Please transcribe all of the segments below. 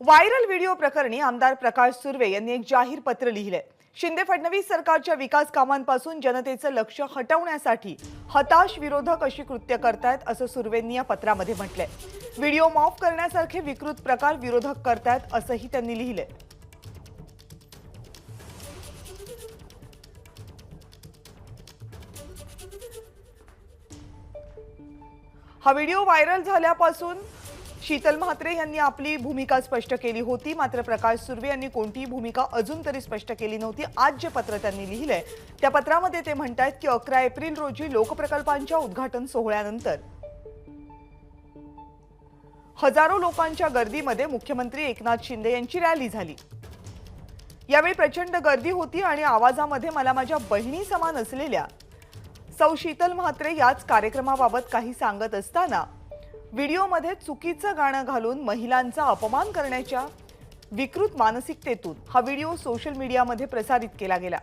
Viral video प्रकरणी आमदार प्रकाश सुर्वे यांनी एक जाहीर पत्र लिहिलंय। शिंदे फडणवीस सरकारच्या विकास कामांपासून जनतेचं लक्ष हटवण्यासाठी हताश विरोधक अशी कृत्य करतायत असं सुर्वेंनी या पत्रामध्ये म्हटलंय। व्हिडिओ माफ करण्यासारखे विकृत प्रकार विरोधक करतायत असंही त्यांनी लिहिलंय। हा व्हिडिओ व्हायरल झाल्यापासून शीतल म्हात्रे यांनी आपली भूमिका स्पष्ट केली होती, मात्र प्रकाश सुर्वे यांनी कोणतीही भूमिका अजून तरी स्पष्ट केली नव्हती। आज जे पत्र त्यांनी लिहिलंय त्या पत्रामध्ये ते म्हणतात की 11 एप्रिल रोजी लोकप्रकल्पांच्या उद्घाटन सोहळ्यानंतर हजारो लोकांच्या गर्दीमध्ये मुख्यमंत्री एकनाथ शिंदे यांची रॅली झाली। यावेळी प्रचंड गर्दी होती आणि आवाजामध्ये मला माझ्या बहिणी समान असलेल्या सौ शीतल म्हात्रे याच कार्यक्रमाबाबत काही सांगत असताना व्हिडिओमध्ये चुकीचं गाणं घालून महिलांचा अपमान करण्याच्या विकृत मानसिकतेतून हा व्हिडिओ सोशल मीडियामध्ये प्रसारित केला गेला।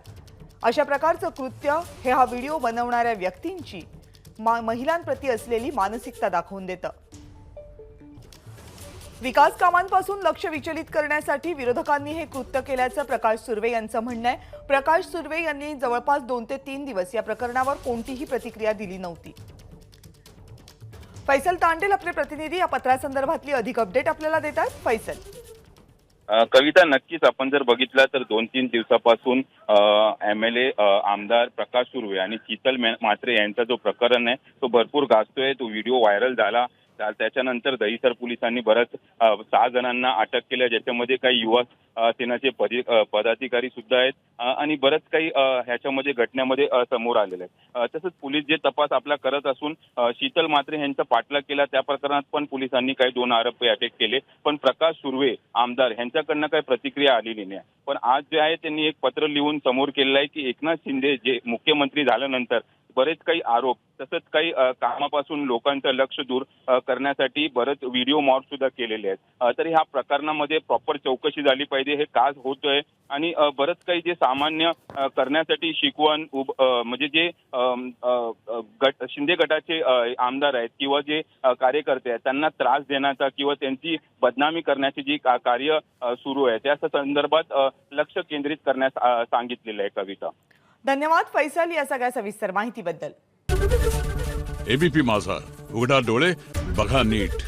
अशा प्रकारचं कृत्य हे हा व्हिडिओ बनवणाऱ्या व्यक्तींची महिलांप्रती असलेली मानसिकता दाखवून देतं। विकास कामांपासून लक्ष विचलित करण्यासाठी विरोधकांनी हे कृत्य केल्याचं प्रकाश सुर्वे यांचं म्हणणं आहे। प्रकाश सुर्वे यांनी जवळपास 2 ते 3 दिवस या प्रकरणावर कोणतीही प्रतिक्रिया दिली नव्हती। फैसल तांडेल आपले प्रतिनिधी या पत्रासंदर्भातली अधिक अपडेट आपल्याला देतात। फैसल, कविता, नक्कीच आपण जर बघितलं तर 2-3 दिवसापासून एमएलए आमदार प्रकाश सुर्वे आणि शीतल म्हात्रे यांचा जो प्रकरण आहे तो भरपूर गाजतोय। तो व्हिडिओ व्हायरल झाला, त्याच्यानंतर दहिसर पोलिसांनी बरंच 6 जणांना अटक केल्या, ज्याच्यामध्ये काही युवा सेनाचे पदाधिकारी सुद्धा आहेत आणि बरंच काही ह्याच्यामध्ये घटनेमध्ये समोर आलेलं आहे। तसंच पोलीस जे तपास आपला करत असून शीतल म्हात्रे यांचा पाठलाग केला, त्या प्रकरणात पण पोलिसांनी काही 2 आरोपी अटक केले, पण प्रकाश सुर्वे आमदार यांच्याकडनं काही प्रतिक्रिया आलेली नाही। पण आज जे आहे त्यांनी एक पत्र लिहून समोर केलेलं आहे की एकनाथ शिंदे जे मुख्यमंत्री झाल्यानंतर बरेच काही आरोप तसंच काही कामापासून लोकांचं लक्ष दूर करण्यासाठी बरेच व्हिडिओ मॉर्फ सुद्धा केलेले आहेत। तरी ह्या प्रकरणामध्ये प्रॉपर चौकशी झाली पाहिजे, हे का होतोय आणि बरंच काही जे सामान्य करण्यासाठी शिकवण म्हणजे जे शिंदे गटाचे आमदार आहेत किंवा जे कार्यकर्ते आहेत त्यांना त्रास देण्याचा किंवा त्यांची बदनामी करण्याची जी कार्य सुरू आहे त्या संदर्भात लक्ष केंद्रित करण्यास सांगितलेलं आहे। कविता, धन्यवाद फैसल या सगळ्या सविस्तर माहितीबद्दल। एबीपी माझा, उघडा डोळे बघा नीट।